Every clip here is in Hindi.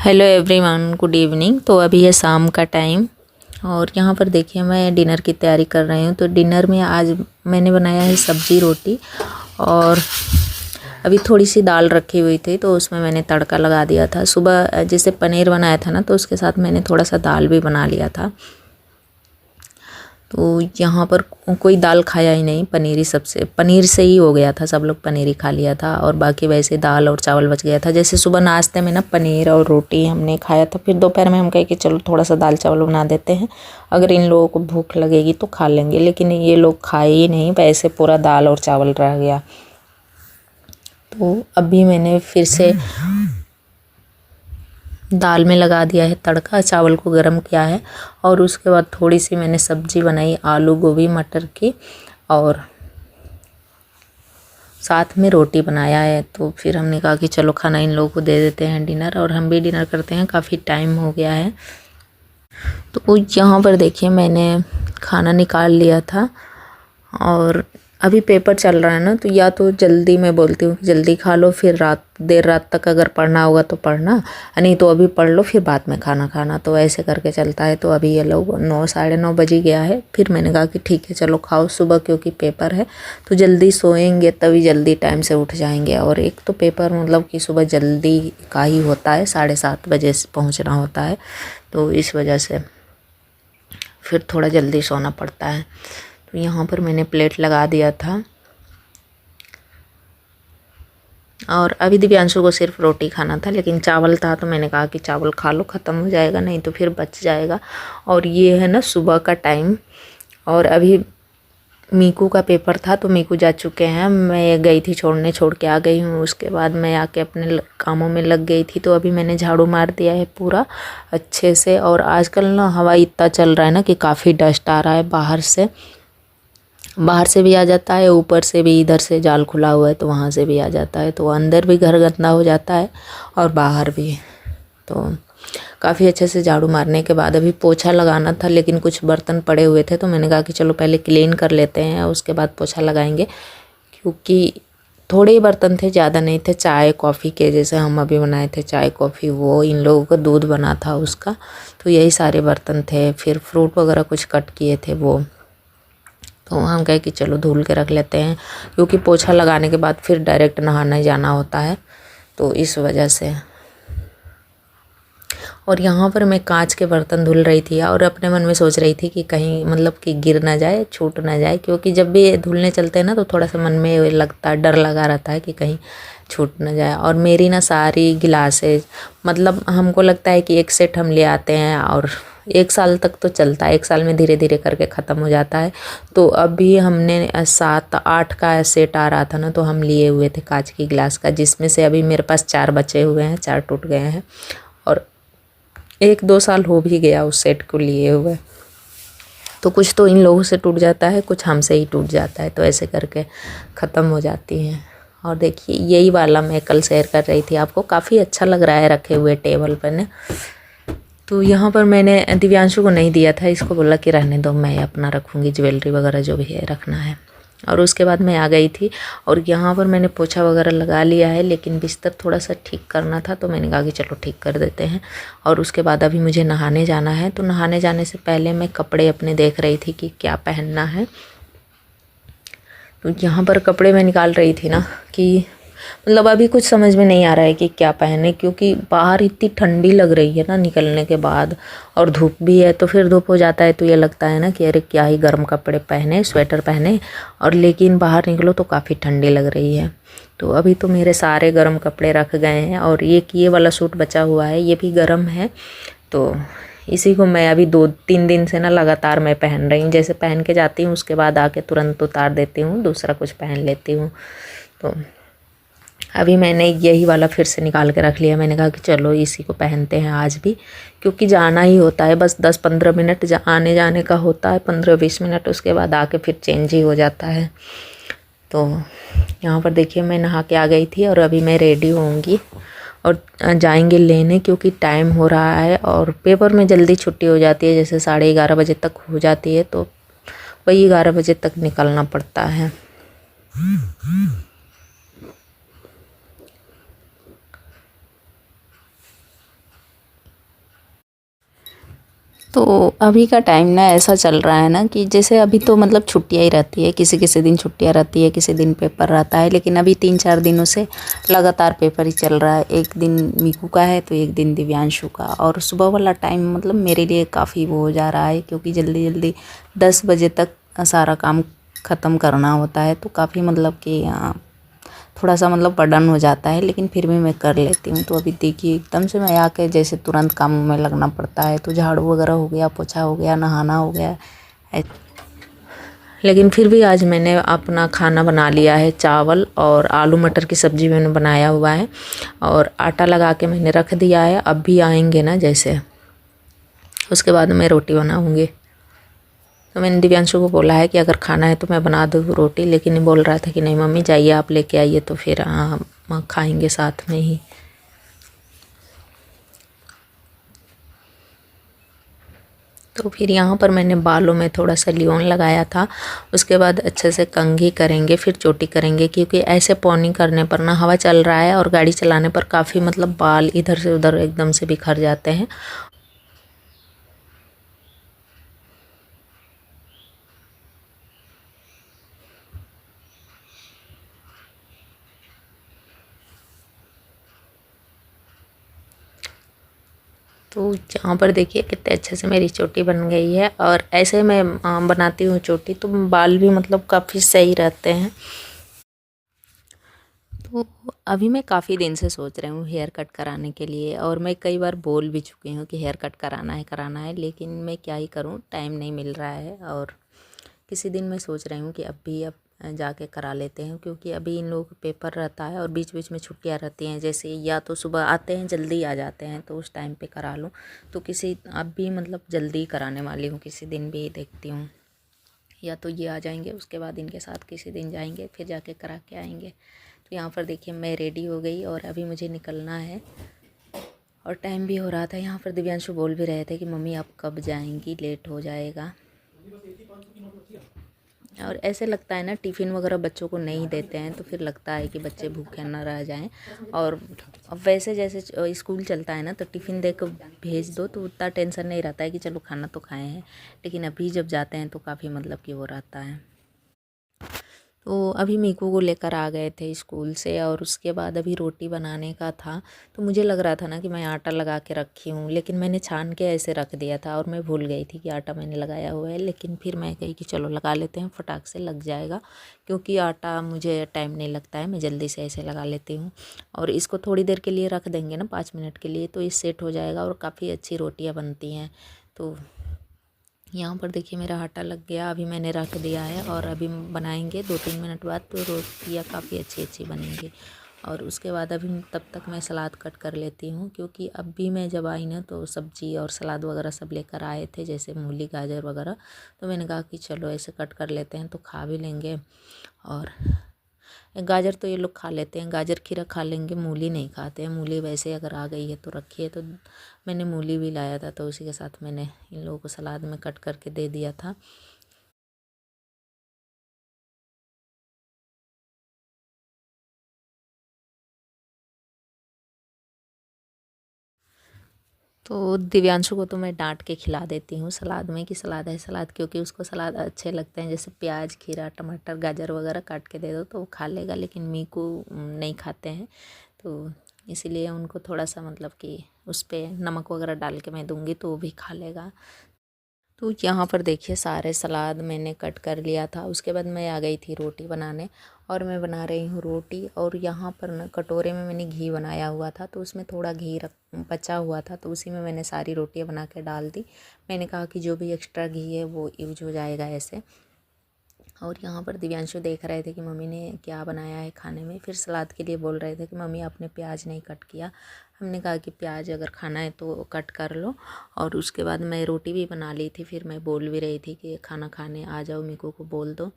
Hello everyone, good evening. तो अभी है शाम का टाइम और यहाँ पर देखिए मैं डिनर की तैयारी कर रही हूँ। तो डिनर में आज मैंने बनाया है सब्जी रोटी और अभी थोड़ी सी दाल रखी हुई थी तो उसमें मैंने तड़का लगा दिया था। सुबह जैसे पनीर बनाया था ना तो उसके साथ मैंने थोड़ा सा दाल भी बना लिया था। तो यहाँ पर कोई दाल खाया ही नहीं, पनीर से ही हो गया था, सब लोग पनीर ही खा लिया था और बाकी वैसे दाल और चावल बच गया था। जैसे सुबह नाश्ते में ना पनीर और रोटी हमने खाया था, फिर दोपहर में हम कहे कि चलो थोड़ा सा दाल चावल बना देते हैं, अगर इन लोगों को भूख लगेगी तो खा लेंगे, लेकिन ये लोग खाए ही नहीं, वैसे पूरा दाल और चावल रह गया। तो अभी मैंने फिर से दाल में लगा दिया है तड़का, चावल को गरम किया है और उसके बाद थोड़ी सी मैंने सब्जी बनाई आलू गोभी मटर की और साथ में रोटी बनाया है। तो फिर हमने कहा कि चलो खाना इन लोगों को दे देते हैं डिनर, और हम भी डिनर करते हैं, काफ़ी टाइम हो गया है। तो यहाँ पर देखिए मैंने खाना निकाल लिया था और अभी पेपर चल रहा है ना, तो या तो जल्दी मैं बोलती हूँ कि जल्दी खा लो, फिर देर रात तक अगर पढ़ना होगा तो पढ़ना, नहीं तो अभी पढ़ लो फिर बाद में खाना खाना, तो ऐसे करके चलता है। तो अभी ये लोग 9 साढ़े 9 बज ही गया है, फिर मैंने कहा कि ठीक है चलो खाओ, सुबह क्योंकि पेपर है तो जल्दी सोएंगे तभी जल्दी टाइम से उठ जाएंगे। और एक तो पेपर मतलब कि सुबह जल्दी का ही होता है, 7:30 बजे पहुँचना होता है, तो इस वजह से फिर थोड़ा जल्दी सोना पड़ता है। तो यहाँ पर मैंने प्लेट लगा दिया था और अभी दिव्यांशु को सिर्फ रोटी खाना था, लेकिन चावल था तो मैंने कहा कि चावल खा लो, ख़त्म हो जाएगा नहीं तो फिर बच जाएगा। और ये है ना सुबह का टाइम और अभी मीकू का पेपर था तो मीकू जा चुके हैं, मैं गई थी छोड़ने, छोड़ के आ गई हूँ, उसके बाद मैं आके अपने कामों में लग गई थी। तो अभी मैंने झाड़ू मार दिया है पूरा अच्छे से। और आजकल ना हवा इतना चल रहा है ना कि काफ़ी डस्ट आ रहा है, बाहर से भी आ जाता है, ऊपर से भी, इधर से जाल खुला हुआ है तो वहाँ से भी आ जाता है, तो अंदर भी घर गंदा हो जाता है और बाहर भी। तो काफ़ी अच्छे से झाड़ू मारने के बाद अभी पोछा लगाना था, लेकिन कुछ बर्तन पड़े हुए थे तो मैंने कहा कि चलो पहले क्लीन कर लेते हैं और उसके बाद पोछा लगाएंगे, क्योंकि थोड़े ही बर्तन थे, ज़्यादा नहीं थे। चाय कॉफ़ी के जैसे हम अभी बनाए थे चाय कॉफ़ी, वो इन लोगों का दूध बना था उसका, तो यही सारे बर्तन थे। फिर फ्रूट वगैरह कुछ कट किए थे वो, तो हम कहे कि चलो धुल के रख लेते हैं, क्योंकि पोछा लगाने के बाद फिर डायरेक्ट नहाने जाना होता है, तो इस वजह से। और यहाँ पर मैं कांच के बर्तन धुल रही थी और अपने मन में सोच रही थी कि कहीं मतलब कि गिर ना जाए, छूट ना जाए, क्योंकि जब भी धुलने चलते हैं ना तो थोड़ा सा मन में लगता है, डर लगा रहता है कि कहीं छूट ना जाए। और मेरी ना सारी गिलासेज, मतलब हमको लगता है कि एक सेट हम ले आते हैं और 1 साल तक तो चलता है, 1 साल में धीरे धीरे करके ख़त्म हो जाता है। तो अभी हमने 7-8 का सेट आ रहा था ना, तो हम लिए हुए थे कांच की गिलास का, जिसमें से अभी मेरे पास 4 बचे हुए हैं, 4 टूट गए हैं और 1-2 साल हो भी गया उस सेट को लिए हुए। तो कुछ तो इन लोगों से टूट जाता है, कुछ हमसे ही टूट जाता है, तो ऐसे करके ख़त्म हो जाती हैं। और देखिए यही वाला मैं कल शेयर कर रही थी आपको, काफ़ी अच्छा लग रहा है रखे हुए टेबल पर ना। तो यहाँ पर मैंने दिव्यांशु को नहीं दिया था, इसको बोला कि रहने दो, मैं अपना रखूँगी, ज्वेलरी वगैरह जो भी है रखना है। और उसके बाद मैं आ गई थी और यहाँ पर मैंने पोछा वगैरह लगा लिया है, लेकिन बिस्तर थोड़ा सा ठीक करना था, तो मैंने कहा कि चलो ठीक कर देते हैं। और उसके बाद अभी मुझे नहाने जाना है, तो नहाने जाने से पहले मैं कपड़े अपने देख रही थी कि क्या पहनना है। तो यहाँ पर कपड़े मैं निकाल रही थी ना कि मतलब अभी कुछ समझ में नहीं आ रहा है कि क्या पहने, क्योंकि बाहर इतनी ठंडी लग रही है ना निकलने के बाद, और धूप भी है, तो फिर धूप हो जाता है तो ये लगता है ना कि अरे क्या ही गर्म कपड़े पहने, स्वेटर पहने, और लेकिन बाहर निकलो तो काफ़ी ठंडी लग रही है। तो अभी तो मेरे सारे गर्म कपड़े रख गए हैं और ये वाला सूट बचा हुआ है, ये भी गर्म है, तो इसी को मैं अभी 2-3 दिन से ना लगातार मैं पहन रही हूँ। जैसे पहन के जाती हूँ उसके बाद आके तुरंत उतार देती हूँ, दूसरा कुछ पहन लेती हूँ। तो अभी मैंने यही वाला फिर से निकाल के रख लिया, मैंने कहा कि चलो इसी को पहनते हैं आज भी, क्योंकि जाना ही होता है, बस 10-15 मिनट आने जाने का होता है, 15-20 मिनट, उसके बाद आके फिर चेंज ही हो जाता है। तो यहाँ पर देखिए मैं नहा के आ गई थी और अभी मैं रेडी होंगी और जाएंगे लेने, क्योंकि टाइम हो रहा है और पेपर में जल्दी छुट्टी हो जाती है, जैसे 11:30 बजे तक हो जाती है, तो वही 11 बजे तक निकलना पड़ता है। तो अभी का टाइम ना ऐसा चल रहा है ना कि जैसे अभी तो मतलब छुट्टियाँ ही रहती है, किसी किसी दिन छुट्टियाँ रहती है, किसी दिन पेपर रहता है, लेकिन अभी 3-4 दिनों से लगातार पेपर ही चल रहा है। एक दिन मीकू का है तो एक दिन दिव्यांशु का। और सुबह वाला टाइम मतलब मेरे लिए काफ़ी वो हो जा रहा है, क्योंकि जल्दी जल्दी 10 बजे तक सारा काम ख़त्म करना होता है, तो काफ़ी मतलब कि थोड़ा सा मतलब बर्डन हो जाता है, लेकिन फिर भी मैं कर लेती हूँ। तो अभी देखिए एकदम से मैं आके जैसे तुरंत कामों में लगना पड़ता है, तो झाड़ू वगैरह हो गया, पोछा हो गया, नहाना हो गया। लेकिन फिर भी आज मैंने अपना खाना बना लिया है। चावल और आलू मटर की सब्ज़ी मैंने बनाया हुआ है और आटा लगा के मैंने रख दिया है। अब भी आएंगे ना जैसे, उसके बाद मैं रोटी बनाऊँगी। तो मैंने दिव्यांशु को बोला है कि अगर खाना है तो मैं बना दूँ रोटी, लेकिन ये बोल रहा था कि नहीं मम्मी जाइए आप लेके आइए, तो फिर हम खाएंगे साथ में ही। तो फिर यहाँ पर मैंने बालों में थोड़ा सा लियोन लगाया था। उसके बाद अच्छे से कंघी करेंगे, फिर चोटी करेंगे, क्योंकि ऐसे पॉनी करने पर ना हवा चल रहा है और गाड़ी चलाने पर काफ़ी मतलब बाल इधर से उधर एकदम से बिखर जाते हैं। तो यहाँ पर देखिए कितने अच्छे से मेरी चोटी बन गई है। और ऐसे मैं बनाती हूँ चोटी तो बाल भी मतलब काफ़ी सही रहते हैं। तो अभी मैं काफ़ी दिन से सोच रही हूँ हेयर कट कराने के लिए, और मैं कई बार बोल भी चुकी हूँ कि हेयर कट कराना है, लेकिन मैं क्या ही करूँ, टाइम नहीं मिल रहा है। और किसी दिन मैं सोच रही हूँ कि अब जाके करा लेते हैं, क्योंकि अभी इन लोगों को पेपर रहता है और बीच बीच में छुट्टियाँ रहती हैं। जैसे या तो सुबह आते हैं जल्दी आ जाते हैं, तो उस टाइम पे करा लूँ। तो किसी अब भी मतलब जल्दी कराने वाली हूँ, किसी दिन भी देखती हूँ, या तो ये आ जाएंगे उसके बाद इनके साथ किसी दिन जाएंगे, फिर जाके करा के आएंगे। तो यहाँ पर देखिए मैं रेडी हो गई और अभी मुझे निकलना है और टाइम भी हो रहा था। यहाँ पर दिव्यांशु बोल भी रहे थे कि मम्मी आप कब जाएंगी, लेट हो जाएगा। और ऐसे लगता है ना, टिफ़िन वगैरह बच्चों को नहीं देते हैं तो फिर लगता है कि बच्चे भूखे ना रह जाएं। और अब वैसे जैसे स्कूल चलता है ना, तो टिफ़िन दे कर भेज दो तो उतना टेंशन नहीं रहता है कि चलो खाना तो खाए हैं। लेकिन अभी जब जाते हैं तो काफ़ी मतलब कि वो रहता है। तो अभी मीकू को लेकर आ गए थे स्कूल से, और उसके बाद अभी रोटी बनाने का था। तो मुझे लग रहा था ना कि मैं आटा लगा के रखी हूँ, लेकिन मैंने छान के ऐसे रख दिया था और मैं भूल गई थी कि आटा मैंने लगाया हुआ है। लेकिन फिर मैं कही कि चलो लगा लेते हैं, फटाक से लग जाएगा, क्योंकि आटा मुझे टाइम नहीं लगता है, मैं जल्दी से ऐसे लगा लेती हूँ। और इसको थोड़ी देर के लिए रख देंगे ना, 5 मिनट के लिए, तो ये सेट हो जाएगा और काफ़ी अच्छी रोटियाँ बनती हैं। तो यहाँ पर देखिए मेरा आटा लग गया, अभी मैंने रख दिया है और अभी बनाएंगे 2-3 मिनट बाद, तो रोटियाँ काफ़ी अच्छी अच्छी बनेंगी। और उसके बाद अभी तब तक मैं सलाद कट कर लेती हूँ, क्योंकि अभी मैं जब आई ना तो सब्ज़ी और सलाद वगैरह सब लेकर आए थे, जैसे मूली गाजर वगैरह। तो मैंने कहा कि चलो ऐसे कट कर लेते हैं तो खा भी लेंगे। और गाजर तो ये लोग खा लेते हैं, गाजर खीरा खा लेंगे, मूली नहीं खाते हैं। मूली वैसे अगर आ गई है तो रखी है, तो मैंने मूली भी लाया था तो उसी के साथ मैंने इन लोगों को सलाद में कट करके दे दिया था। तो दिव्यांशु को तो मैं डांट के खिला देती हूँ सलाद में कि सलाद है सलाद, क्योंकि उसको सलाद अच्छे लगते हैं। जैसे प्याज खीरा टमाटर गाजर वगैरह काट के दे दो तो वो खा लेगा, लेकिन मीकू नहीं खाते हैं। तो इसीलिए उनको थोड़ा सा मतलब कि उस पर नमक वगैरह डाल के मैं दूँगी तो वो भी खा लेगा। तो यहाँ पर देखिए सारे सलाद मैंने कट कर लिया था। उसके बाद मैं आ गई थी रोटी बनाने, और मैं बना रही हूँ रोटी। और यहाँ पर ना कटोरे में मैंने घी बनाया हुआ था, तो उसमें थोड़ा घी रख बचा हुआ था, तो उसी में मैंने सारी रोटियाँ बना के डाल दी। मैंने कहा कि जो भी एक्स्ट्रा घी है वो यूज हो जाएगा ऐसे। और यहाँ पर दिव्यांशु देख रहे थे कि मम्मी ने क्या बनाया है खाने में। फिर सलाद के लिए बोल रहे थे कि मम्मी आपने प्याज नहीं कट किया। हमने कहा कि प्याज अगर खाना है तो कट कर लो। और उसके बाद मैं रोटी भी बना ली थी। फिर मैं बोल भी रही थी कि खाना खाने आ जाओ, मीकू को बोल दो,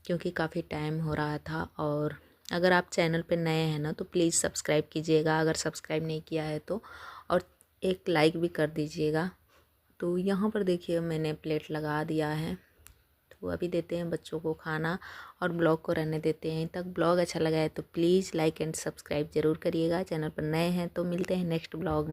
क्योंकि काफ़ी टाइम हो रहा था। और अगर आप चैनल पर नए हैं ना तो प्लीज़ सब्सक्राइब कीजिएगा, अगर सब्सक्राइब नहीं किया है तो, और एक लाइक भी कर दीजिएगा। तो यहाँ पर देखिए मैंने प्लेट लगा दिया है। तो अभी देते हैं बच्चों को खाना और ब्लॉग को रहने देते हैं यहीं तक। ब्लॉग अच्छा लगा है तो प्लीज़ लाइक एंड सब्सक्राइब ज़रूर करिएगा। चैनल पर नए हैं तो मिलते हैं नेक्स्ट ब्लॉग।